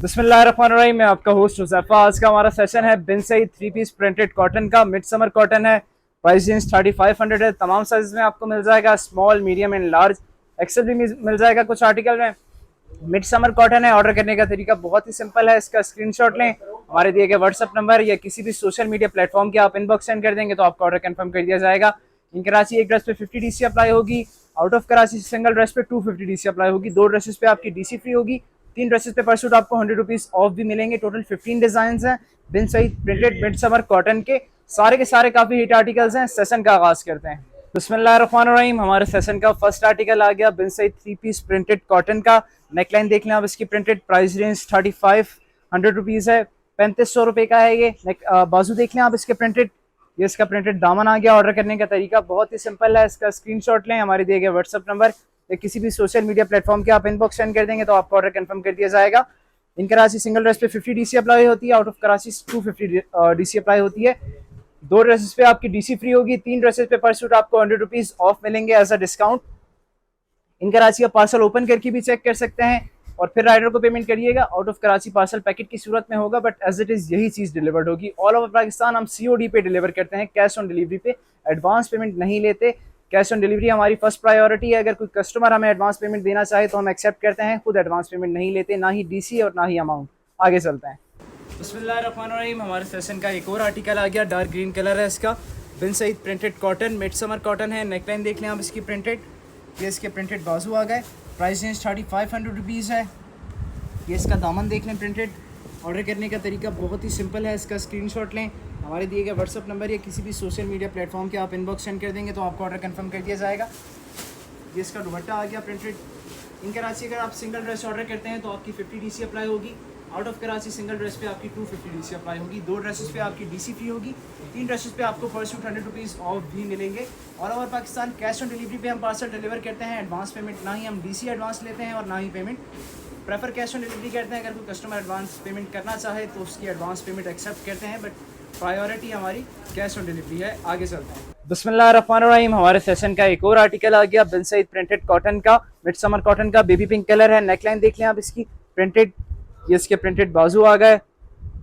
बिस्मिल्लाहिर्रहमानिर्रहीम। मैं आपका होस्ट हुज़ैफा। आज का हमारा सेशन है Bin Saeed 3 piece printed cotton का। मिड समर कॉटन है। प्राइस रेंज 3500 है। तमाम साइज में आपको मिल जाएगा, small, medium and large. XL भी मिल जाएगा कुछ आर्टिकल में। मिड समर कॉटन है। ऑर्डर करने का तरीका बहुत ही सिंपल है। इसका स्क्रीनशॉट लें, हमारे दिए गए व्हाट्सअप नंबर या किसी भी सोशल मीडिया प्लेटफॉर्म के आप इनबॉक्स सेंड कर देंगे तो आपका ऑर्डर कंफर्म कर दिया जाएगा। इन कराची एक ड्रेस पे 50 डीसी अप्लाई होगी। Out of Karachi single dress पे 250 डीसी अप्लाई होगी। 2 ड्रेसेस पे आपकी डीसी फ्री होगी। 3 ड्रेसेस पे पर सूट आपको 100 रुपीज ऑफ भी मिलेंगे। टोटल 15 डिजाइन हैं Bin Saeed printed mid summer cotton के सारे काफी हिट आर्टिकल्स हैं। सेशन का आगाज करते हैं। बिस्मिल्लाहिर्रहमानिर्रहीम। हमारे सेशन का फर्स्ट आर्टिकल आ गया Bin Saeed 3 piece printed cotton का। नेकलाइन देख लें आप इसकी। प्रिंटेड प्राइस रेंज 3500 रुपीज़ है। 3500 रुपये का है ये। बाजू देख लें आप इसके प्रिंटेड। ये इसका प्रिंटेड दामन आ गया। ऑर्डर करने का तरीका बहुत ही सिंपल है। इसका स्क्रीनशॉट लें, हमारे दिए गए व्हाट्सअप नंबर या किसी भी सोशल मीडिया प्लेटफॉर्म के आप इनबॉक्स सेंड कर देंगे तो आपका ऑर्डर कंफर्म कर दिया जाएगा। इन कराची सिंगल ड्रेस पे 50 डीसी अप्लाई होती है। Out of Karachi 250 DC apply होती है। 2 ड्रेसेस पे आपकी डीसी फ्री होगी। 3 ड्रेसेस पे पर सूट आपको 100 रुपीज ऑफ मिलेंगे एज अ डिस्काउंट। इन कराची आप पार्सल ओपन करके भी चेक कर सकते हैं और फिर राइडर को पेमेंट करिएगा। Out of Karachi parcel packet की सूरत में होगा, बट एज इट इज यही चीज डिलीवर्ड होगी। ऑल ओवर पाकिस्तान हम सीओडी पे डिलीवर करते हैं, कैश ऑन डिलीवरी पे। एडवांस पेमेंट नहीं लेते। कैश ऑन डिलीवरी हमारी फर्स्ट प्रायोरिटी है। अगर कोई कस्टमर हमें एडवांस पेमेंट देना चाहे तो हम एक्सेप्ट करते हैं। खुद एडवांस पेमेंट नहीं लेते, ना ही डीसी और ना ही अमाउंट। आगे चलते हैं। बिस्मिल्लाहिर्रहमानिर्रहीम। हमारे सेशन का एक और आर्टिकल आ गया। डार्क ग्रीन कलर है इसका। Bin Saeed printed cotton, mid summer cotton है। नेकलाइन देख लें आप इसकी प्रिंटेड। ये इसके प्रिंटेड बाजू आ गए। प्राइस रेंज 3500 रुपीज़ है। ये इसका दामन देख लें प्रिंटेड। ऑर्डर करने का तरीका बहुत ही सिंपल है। इसका स्क्रीनशॉट लें, हमारे दिए गए व्हाट्सअप नंबर या किसी भी सोशल मीडिया प्लेटफॉर्म के आप इनबॉक्स सेंड कर देंगे तो आपका ऑर्डर कंफर्म कर दिया जाएगा। ये इसका दुपट्टा आ गया प्रिंटेड। इन कराची अगर आप सिंगल ड्रेस ऑर्डर करते हैं तो आपकी 50 डीसी अप्लाई होगी। Out of Karachi single dress पे आपकी 250 डीसी अप्लाई होगी। 2 ड्रेसेस पे आपकी डीसी फ्री होगी। 3 ड्रेसेस पे आपको पर सूट 100 रुपीज़ ऑफ भी मिलेंगे। All over Pakistan cash on delivery पे हम पार्सल डिलीवर करते हैं। एडवांस पेमेंट ना ही हम डीसी एडवांस लेते हैं और ना ही payment prefer cash on delivery करते हैं। अगर कोई कस्टमर एडवांस पेमेंट करना चाहे तो उसकी एडवांस पेमेंट एक्सेप्ट करते हैं, बट प्रायोरिटी हमारी कैश ऑन डिलीवरी है। आगे चलते हैं। बिस्मिल्लाहिर्रहमानिर्रहीम। हमारे सेशन का एक और आर्टिकल आ गया बिन सईद प्रिंटेड कॉटन का। मिड समर कॉटन का। बेबी पिंक कलर है। नेकलाइन देख लें आप इसकी प्रिंटेड। ये इसके प्रिंटेड बाजू आ गए।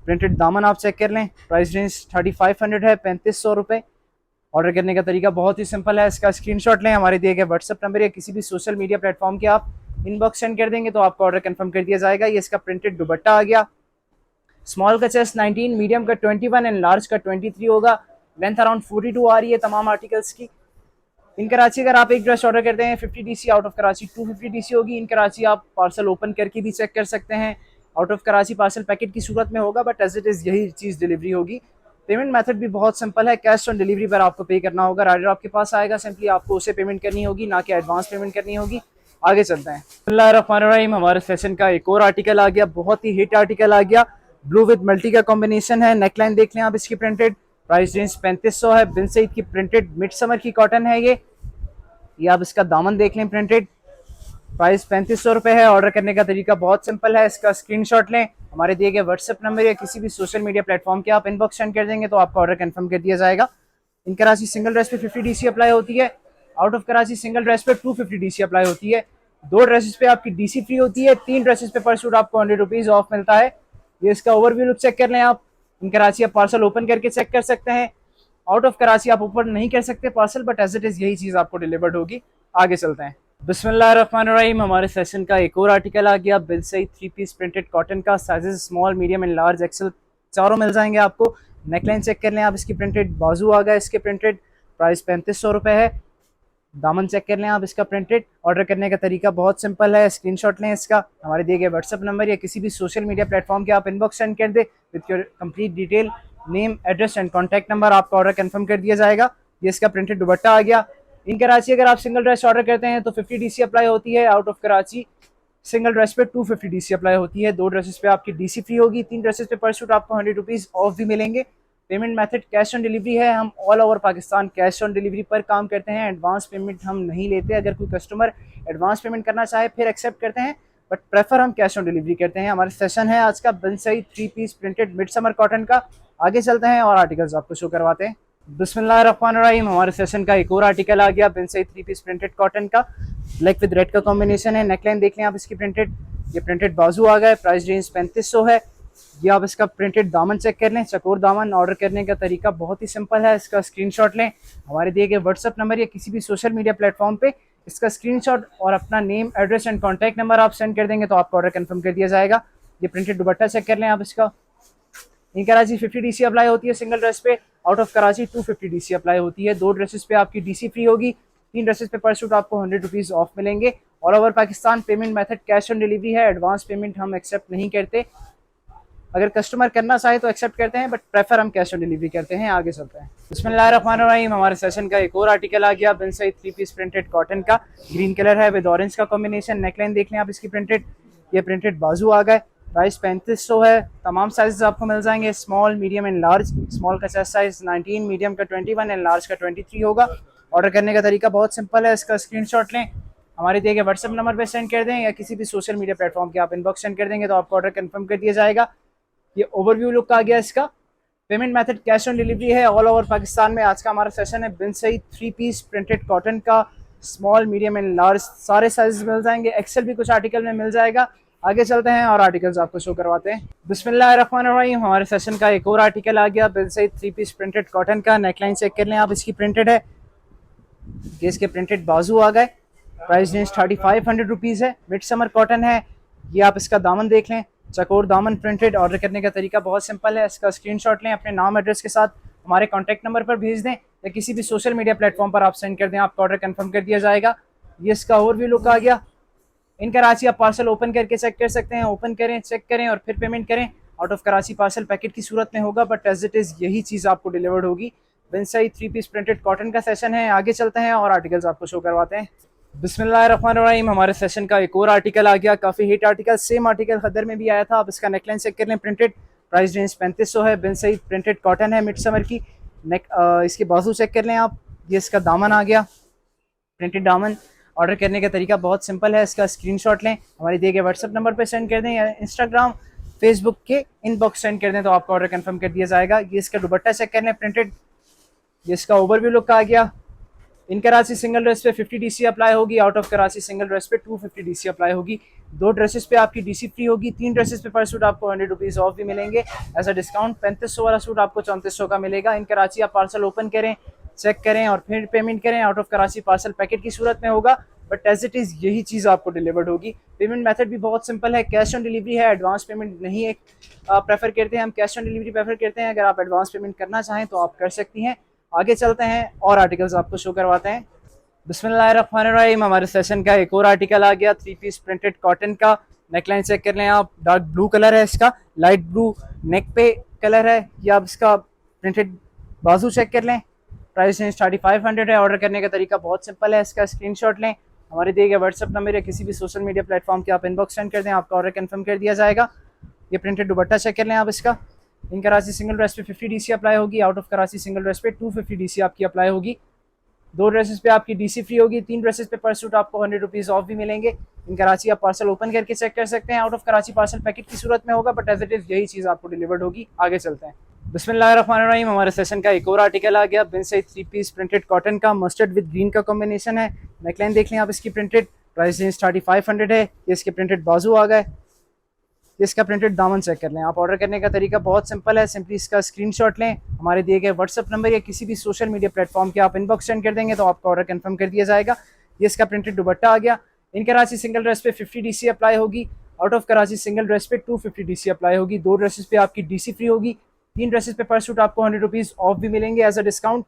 प्रिंटेड दामन आप चेक कर लें। प्राइस रेंज 3500 है, 3500 रुपये। ऑर्डर करने का तरीका बहुत ही सिंपल है। इसका स्क्रीनशॉट लें, हमारे दिए गए व्हाट्सअप नंबर या किसी भी सोशल मीडिया प्लेटफॉर्म के आप इनबॉक्स सेंड कर देंगे तो आपका ऑर्डर कंफर्म कर दिया जाएगा। ये इसका प्रिंटेड दुपट्टा आ गया। स्मॉल का चेस्ट 19, मीडियम का 21 एंड लार्ज का 23 होगा। लेंथ अराउंड 42 आ रही है तमाम आर्टिकल्स की। इन कराची अगर आप एक ड्रेस ऑर्डर करते हैं 50 DC, out of Karachi 250 DC होगी। इन कराची आप पार्सल ओपन करके भी चेक कर सकते हैं। Out of Karachi parcel packet की सूरत में होगा, बट एज इट इज़ यही चीज़ डिलीवरी होगी। पेमेंट मेथड भी बहुत सिंपल है। कैश ऑन डिलीवरी पर आपको पे करना होगा। राइडर आपके पास आएगा, सिंपली आपको उसे पेमेंट करनी होगी, ना कि एडवांस पेमेंट करनी होगी। आगे चलते हैं। बिस्मिल्लाहिर्रहमानिर्रहीम। हमारे सेशन का एक और आर्टिकल आ गया। बहुत ही हिट आर्टिकल आ गया। ब्लू विद मल्टी का कॉम्बिनेशन है। नेकलाइन देख लें आप इसकी प्रिंटेड। प्राइस रेंज 3500 है। बिन सईद की प्रिंटेड मिड समर की कॉटन है ये आप इसका दामन देख लें प्रिंटेड। प्राइस 3500 रुपये है। ऑर्डर करने का तरीका बहुत सिंपल है। इसका स्क्रीनशॉट लें, हमारे दिए गए व्हाट्सएप नंबर या किसी भी सोशल मीडिया प्लेटफॉर्म के आप इनबॉक्स सेंड कर देंगे तो आपका ऑर्डर कंफर्म कर दिया जाएगा। इन कराची सिंगल ड्रेस पे 50 डीसी अप्लाई होती है। Out of Karachi single dress पे 250 डीसी अप्लाई होती है। 2 ड्रेसेस पे आपकी डीसी फ्री होती है। 3 ड्रेसेस पे पर सूट आपको 100 रुपीज़ ऑफ मिलता है। ये इसका ओवरव्यू लुक चेक कर लें आप। इन कराची आप पार्सल ओपन करके चेक कर सकते हैं। आउट ऑफ कराची आप ओपन नहीं कर सकते parcel, but as it is यही चीज़ आपको डिलीवर्ड होगी। आगे चलते हैं। बिस्मिल्लाहिर्रहमानिर्रहीम। हमारे सेशन का एक और आर्टिकल आ गया Bin Saeed 3 piece printed cotton का। Sizes small, medium and large, XL चारों मिल जाएंगे आपको। नेकलाइन चेक कर लें आप इसकी प्रिंटेड। बाजू आ गया इसके प्रिंटेड। प्राइस 3500 रुपये है। दामन चेक कर लें आप इसका प्रिंटेड। ऑर्डर करने का तरीका बहुत सिंपल है। स्क्रीनशॉट लें इसका, हमारे दिए गए व्हाट्सअप नंबर या किसी भी सोशल मीडिया प्लेटफॉर्म के आप इनबॉक्स सेंड कर दे with your complete detail, name, address and contact number. आपका ऑर्डर कंफर्म कर दिया जाएगा। ये इसका प्रिंटेड दुपट्टा आ गया। इन कराची अगर आप सिंगल ड्रेस ऑर्डर करते हैं तो 50 डीसी अप्लाई होती है। Out of Karachi single dress पे 250 डीसी अप्लाई होती है। 2 ड्रेसेस पे आपकी डीसी फ्री होगी। 3 ड्रेसेस पे पर सूट आपको 100 रुपीज़ ऑफ भी मिलेंगे। Payment method cash on delivery है। हम all over Pakistan cash on delivery पर काम करते हैं। एडवांस पेमेंट हम नहीं लेते। अगर कोई कस्टमर एडवांस पेमेंट करना चाहे फिर एक्सेप्ट करते हैं, बट प्रेफर हम कैश ऑन डिलीवरी करते हैं। हमारा सेशन है आज का Bin Saeed 3 piece printed mid summer cotton का। आगे चलते हैं और आर्टिकल्स आपको शो करवाते हैं। बिस्मिल्लाहिर्रहमानिर्रहीम। हमारे सेशन का एक और आर्टिकल आ गया Bin Saeed 3 piece printed cotton का। ब्लैक विद रेड का कॉम्बिनेशन है। नेकलाइन देख लें आप इसकी प्रिंटेड। ये प्रिंटेड बाजू आ गया, प्राइस रेंज 3500 है। ये आप इसका प्रिंटेड दामन चेक कर लें, चकोर दामन। ऑर्डर करने का तरीका बहुत ही सिंपल है, इसका स्क्रीनशॉट लें, हमारे दिए गए व्हाट्सअप नंबर या किसी भी सोशल मीडिया प्लेटफॉर्म पे इसका स्क्रीनशॉट और अपना name, address and contact number आप सेंड कर देंगे तो आपका ऑर्डर कंफर्म कर दिया जाएगा। ये प्रिंटेड दुपट्टा चेक कर लें आप इसका। इन कराची 50 डीसी अप्लाई होती है सिंगल ड्रेस पे, out of Karachi 250 DC apply होती है। 2 ड्रेसेस पे आपकी डीसी फ्री होगी, 3 ड्रेसेस पे पर सूट आपको 100 रुपीज़ ऑफ मिलेंगे। All over Pakistan payment method cash on delivery है, एडवांस पेमेंट हम एक्सेप्ट नहीं करते। अगर कस्टमर करना चाहे तो एक्सेप्ट करते हैं, बट प्रेफर हम कैश ऑन डिलीवरी करते हैं। आगे चलते हैं। बिस्मिल्लाहिर्रहमानिर्रहीम। हमारे सेशन का एक और आर्टिकल आ गया, Bin Saeed 3 piece printed cotton का, ग्रीन कलर है विद ऑरेंज का कॉम्बिनेशन। नेकलाइन देख लें आप इसकी प्रिंटेड। ये प्रिंटेड बाजू आ गए, प्राइस 3500 है। तमाम साइज आपको मिल जाएंगे, small, medium and large. Small का चेस्ट साइज 19, मीडियम का 21 एंड लार्ज का 23 होगा। ऑर्डर करने का तरीका बहुत सिंपल है, इसका स्क्रीनशॉट लें, हमारे दिए गए व्हाट्सअप नंबर पे सेंड कर दें या किसी भी सोशल मीडिया प्लेटफॉर्म के आप इनबॉक्स सेंड कर देंगे तो आपका ऑर्डर कंफर्म कर दिया जाएगा। ये ओवरव्यू लुक आ गया इसका। Payment method cash on delivery है ऑल ओवर पाकिस्तान में। आज का हमारा सेशन है Bin Saeed 3 piece printed cotton का, स्मॉल, मीडियम एंड लार्ज सारे साइज मिल जाएंगे। एक्सेल भी कुछ आर्टिकल में मिल जाएगा। आगे चलते हैं और आर्टिकल्स आपको शो करवाते हैं। बिस्मिल्लाहिर्रहमानिर्रहीम। हमारे सेशन का एक और आर्टिकल आ गया, Bin Saeed 3 piece printed cotton का। नेकलाइन चेक कर लें आप, इसकी प्रिंटेड है। ये इसके प्रिंटेड बाजू आ गए, प्राइस रेंज 3500 रुपीज़ है। मिड समर कॉटन है। ये आप इसका दामन देख लें, चकोर दामन प्रिंटेड। ऑर्डर करने का तरीका बहुत सिंपल है, इसका स्क्रीनशॉट लें, अपने नाम एड्रेस के साथ हमारे कॉन्टैक्ट नंबर पर भेज दें या किसी भी सोशल मीडिया प्लेटफॉर्म पर आप सेंड कर दें, आपका ऑर्डर कंफर्म कर दिया जाएगा। ये इसका ओवरव्यू लुक आ गया। इन कराची आप पार्सल ओपन करके चेक कर सकते हैं, ओपन करें, चेक करें और फिर पेमेंट करें। Out of Karachi parcel packet की सूरत में होगा, बट एज इट इज़ यही चीज़ आपको डिलीवर्ड होगी। बिन सईद 3 पीस प्रिंटेड कॉटन का सेशन है। आगे चलते हैं और आर्टिकल्स आपको शो करवाते हैं। बिस्मिल्लाहिर्रहमानिर्रहीम। हमारे सेशन का एक और आर्टिकल आ गया, काफ़ी हिट आर्टिकल। सेम आर्टिकल खदर में भी आया था। आप इसका नेकलाइन चेक कर लें, प्रिंटेड, प्राइस रेंज 3500 है। बिन सईद प्रिंटेड कॉटन है, मिड समर की। इसके बाजू चेक कर लें आप। ये इसका दामन आ गया, प्रिंटेड दामन। ऑर्डर करने का तरीका बहुत सिंपल है, इसका स्क्रीनशॉट लें, हमारे दिए गए व्हाट्सअप नंबर पर सेंड कर दें या इंस्टाग्राम, फेसबुक के इनबॉक्स सेंड कर दें तो आपका ऑर्डर कंफर्म कर दिया जाएगा। ये इसका दुपट्टा चेक कर लें, प्रिंटेड। ये इसका ओवरव्यू लुक आ गया। इन कराची सिंगल ड्रेस पे 50 डीसी अप्लाई होगी, out of Karachi single dress पे 250 डीसी अप्लाई होगी। 2 ड्रेसेस पे आपकी डीसी फ्री होगी, 3 ड्रेसेस पे पर सूट आपको 100 रुपीज़ ऑफ भी मिलेंगे। एज अ डिस्काउंट 3500 वाला सूट आपको 3400 का मिलेगा। इन कराची आप पार्सल ओपन करें, चेक करें और फिर पेमेंट करें। Out of Karachi parcel packet की सूरत में होगा, बट एज इट इज़ यही चीज़ आपको डिलीवर्ड होगी। पेमेंट मेथड भी बहुत सिंपल है, कैश ऑन डिलीवरी है। एडवांस पेमेंट नहीं है प्रेफर करते हैं, हम कैश ऑन डिलीवरी प्रेफर करते हैं। अगर आप एडवांस पेमेंट करना चाहें तो आप कर सकती हैं। आगे चलते हैं और आर्टिकल्स आपको शो करवाते हैं। बिस्मिल्लाहिर्रहमानिर्रहीम। हमारे सेशन का एक और आर्टिकल आ गया, 3 पीस प्रिंटेड कॉटन का। नेकलाइन चेक कर लें आप, डार्क ब्लू कलर है इसका, लाइट ब्लू नेक पे कलर है। या आप इसका प्रिंटेड बाजू चेक कर लें, प्राइस रेंज 3500 है। ऑर्डर करने का तरीका बहुत सिंपल है, इसका स्क्रीनशॉट लें, हमारे दिए गए व्हाट्सअप नंबर या किसी भी सोशल मीडिया प्लेटफॉर्म के आप इनबॉक्स सेंड कर दें, आपका ऑर्डर कंफर्म कर दिया जाएगा। ये प्रिंटेड दुपट्टा चेक कर लें आप इसका। इन कराची सिंगल ड्रेस पे 50 डीसी अप्लाई होगी, out of Karachi single dress पे 250 डीसी आपकी अप्लाई होगी। 2 ड्रेसेस पे आपकी डीसी फ्री होगी, 3 ड्रेसेस पे पर सूट आपको 100 रुपीज़ ऑफ भी मिलेंगे। इन कराची आप पार्सल ओपन करके चेक कर सकते हैं, out of Karachi parcel packet की सूरत में होगा, बट एज इट इज़ यही चीज़ आपको डिलीवर्ड होगी। आगे चलते हैं। बिस्मिल्लाहिर्रहमानिर्रहीम। हमारे सेशन का एक और आर्टिकल आ गया, Bin Saeed 3 piece printed cotton का, मस्टर्ड विद ग्रीन का कॉम्बिनेशन है। नेकलाइन देख लें आप इसकी, प्रिंटेड, प्राइस रेंज 3500 है। ये इसके प्रिंटेड बाजू आ गए, इसका प्रिंटेड दामन चेक कर लें आप। ऑर्डर करने का तरीका बहुत सिंपल है, सिंपली इसका स्क्रीनशॉट लें, हमारे दिए गए व्हाट्सअप नंबर या किसी भी सोशल मीडिया प्लेटफॉर्म के आप इनबॉक्स सेंड कर देंगे तो आपका ऑर्डर कंफर्म कर दिया जाएगा। ये इसका प्रिंटेड दुपट्टा आ गया। इन कराची सिंगल ड्रेस पे 50 डीसी अप्लाई होगी, out of Karachi single dress पे 250 डीसी अप्लाई होगी। 2 ड्रेसेस पे आपकी डीसी फ्री होगी, 3 ड्रेसेस पे पर सूट आपको 100 रुपीज़ ऑफ भी मिलेंगे एज अ डिस्काउंट।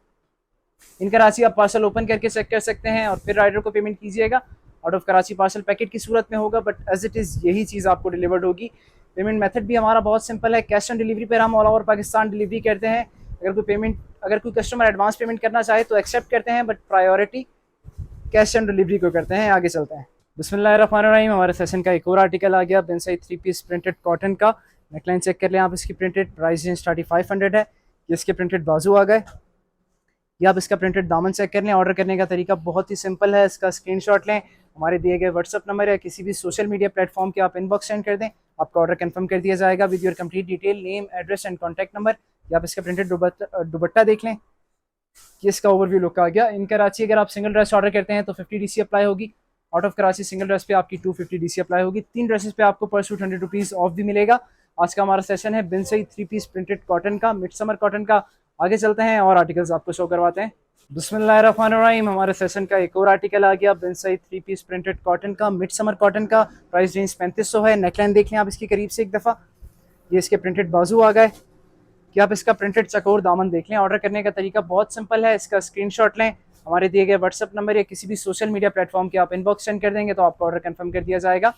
इन कराची आप पार्सल ओपन करके चेक कर सकते हैं और फिर राइडर को पेमेंट कीजिएगा। Out of Karachi parcel packet की सूरत में होगा, बट एज इट इज़ यही चीज़ आपको डिलीवर्ड होगी। पेमेंट मेथड भी हमारा बहुत सिंपल है, कैश ऑन डिलीवरी पर हम ऑल ओवर पाकिस्तान डिलीवरी करते हैं। अगर कोई कस्टमर एडवांस पेमेंट करना चाहे तो एक्सेप्ट करते हैं, but priority cash on delivery को करते हैं। आगे चलते हैं। बिस्मिल्लाहिर्रहमानिर्रहीम। हमारे सेशन का एक और आर्टिकल आ गया, Bin Saeed 3 piece printed cotton का। नेकलाइन चेक कर लें आप इसकी, प्रिंटेड, प्राइस रेंज 3500 है। ये इसके प्रिंटेड बाजू आ गए। या आप इसका प्रिंटेड दामन चेक कर लें। ऑर्डर करने का तरीका बहुत ही सिंपल है, इसका स्क्रीनशॉट लें, हमारे दिए गए व्हाट्सअप नंबर या किसी भी सोशल मीडिया प्लेटफॉर्म के आप इनबॉक्स सेंड कर दें, आपका ऑर्डर कंफर्म कर दिया जाएगा with your complete detail, name, address and contact number. या आप इसका प्रिंटेड दुपट्टा देख लें, कि इसका ओवरव्यू लुक आ गया। इन कराची अगर आप सिंगल ड्रेस ऑर्डर करते हैं तो 50 डीसी अप्लाई होगी, out of Karachi single dress पे आपकी 250 डीसी अप्लाई होगी। 3 ड्रेसेस पे आपको पर सूट 100 रुपीज़ ऑफ भी मिलेगा। आज का हमारा सेशन है Bin Saeed 3 piece printed cotton का, मिड समर कॉटन का। आगे चलते हैं और आर्टिकल्स आपको शो करवाते हैं। बिस्मिल्लाहिर्रहमानिर्रहीम, हमारे सेशन का एक और आर्टिकल आ गया Bin Saeed 3 piece printed cotton का, मिड समर कॉटन का। प्राइस रेंज 3500 है। नेकलाइन देख लें आप इसकी करीब से एक दफ़ा। ये इसके प्रिंटेड बाजू आ गए कि आप इसका प्रिंटेड चकोर दामन देख लें। ऑर्डर करने का तरीका बहुत सिंपल है। इसका स्क्रीनशॉट लें, हमारे दिए गए व्हाट्सअप नंबर या किसी भी सोशल मीडिया प्लेटफॉर्म के आप इनबॉक्स सेंड कर देंगे तो आपका ऑर्डर कंफर्म कर दिया जाएगा।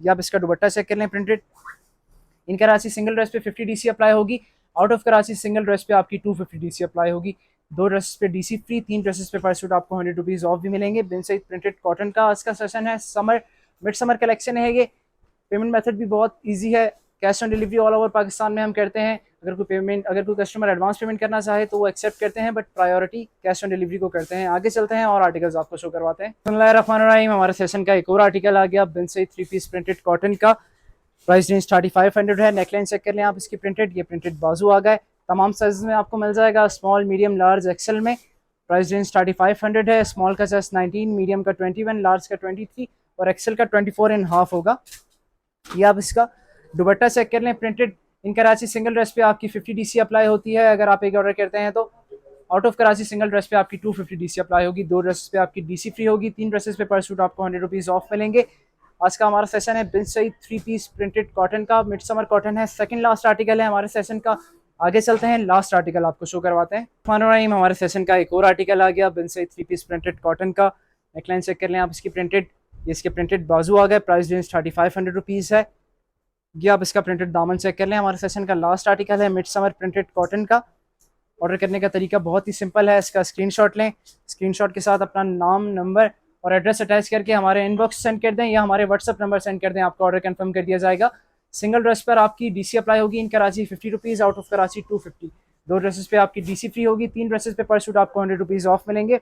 या आप इसका दुपट्टा चेक कर लें प्रिंटेड। इन कराची सिंगल ड्रेस पे 50 डीसी अप्लाई होगी। Out of Karachi single dress पे आपकी 250 डीसी अप्लाई होगी। 2 ड्रेसेस पे डीसी फ्री, 3 ड्रेसेस पे पर सूट आपको 100 रुपीज़ ऑफ भी मिलेंगे। बिन सईद प्रिंटेड कॉटन का आज का सेशन है। समर मिड समर कलेक्शन है ये। पेमेंट मेथड भी बहुत ईजी है। Cash on delivery all over Pakistan में हम करते हैं। अगर कोई कस्टमर एडवांस पेमेंट करना चाहे तो वो एक्सेप्ट करते हैं, but priority cash on delivery को करते हैं। आगे चलते हैं और आर्टिकल्स आपको शो करवाते हैं। बिस्मिल्लाहिर्रहमानिर्रहीम, हमारे सेशन का एक और आर्टिकल आ गया Bin Saeed 3 piece printed cotton का। प्राइस रेंज 3500 है। नेकलाइन चेक कर लें आप इसकी प्रिंटेड। ये प्रिंटेड बाजू आ गए। तमाम साइज में आपको मिल जाएगा, स्मॉल मीडियम लार्ज एक्सेल में। प्राइस रेंज 3500 है। स्मॉल का जस्ट 19, मीडियम का 21, लार्ज का 23 और एक्सेल का 24.5 होगा। ये आप इसका दुपट्टा चेक कर लें प्रिंटेड। इन कराची सिंगल ड्रेस पे आपकी 50 डीसी अप्लाई होती है अगर आप एक ऑर्डर करते हैं तो। Out of Karachi single dress पे आपकी 250 डीसी अप्लाई होगी। 2 ड्रेसेस पे आपकी डीसी फ्री होगी। 3 ड्रेसेस पे पर सूट आपको 100 रुपीज़ ऑफ मिलेंगे। आज का हमारा सेशन है Bin Saeed 3 piece printed cotton का, मिड समर कॉटन है। सेकंड लास्ट आर्टिकल है हमारे सेशन का। आगे चलते हैं, लास्ट आर्टिकल आपको शो करवाते हैं। हमारे सेशन का एक और आर्टिकल आ गया Bin Saeed 3 piece printed cotton का। नेकलाइन चेक कर लें आप इसकी प्रिंटेड। ये इसके प्रिंटेड बाजू आ गए। प्राइस रेंज 3500 रुपीज़ है। ये आप इसका प्रिंटेड दामन चेक कर लें। हमारे सेशन का लास्ट आर्टिकल है मिड समर प्रिंटेड कॉटन का। ऑर्डर करने का तरीका बहुत ही सिंपल है। इसका स्क्रीनशॉट लें, स्क्रीनशॉट के साथ अपना नाम, नंबर और एड्रेस अटैच करके हमारे इनबॉक्स सेंड कर दें या हमारे व्हाट्सअप नंबर सेंड कर दें। आपका ऑर्डर कंफर्म कर दिया जाएगा। सिंगल ड्रेस पर आपकी डीसी अप्लाई होगी। In Karachi 50 rupees, out of Karachi 250। 2 dresses पे आपकी डीसी फ्री होगी। 3 ड्रेसेस पे पर सूट आपको 100 रुपीज़ ऑफ मिलेंगे।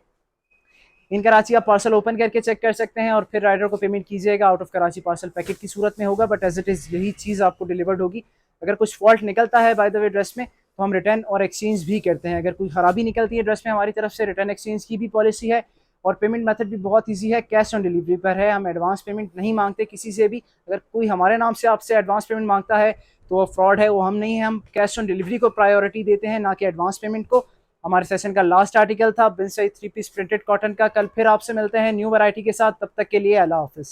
इन कराची आप पार्सल ओपन करके चेक कर सकते हैं और फिर राइडर को पेमेंट कीजिएगा। Out of Karachi parcel packet की सूरत में होगा, बट एज इट इज़ यही चीज़ आपको डिलीवर्ड होगी। अगर कुछ फॉल्ट निकलता है बाय द वे ड्रेस में तो हम रिटर्न और एक्सचेंज भी करते हैं। अगर कोई ख़राबी निकलती है ड्रेस में, हमारी तरफ से रिटर्न एक्सचेंज की भी पॉलिसी है। और पेमेंट मेथड भी बहुत ईजी है, कैश ऑन डिलीवरी पर है। हम एडवांस पेमेंट नहीं मांगते किसी से भी। अगर कोई हमारे नाम से आपसे एडवांस पेमेंट मांगता है तो वो फ्रॉड है, वो हम नहीं हैं। हम कैश ऑन डिलीवरी को प्रायोरिटी देते हैं, ना कि एडवांस पेमेंट को। हमारे सेशन का लास्ट आर्टिकल था बिन सईद 3 पीस प्रिंटेड कॉटन का। कल फिर आपसे मिलते हैं न्यू वैरायटी के साथ। तब तक के लिए अल्लाह हाफिज़।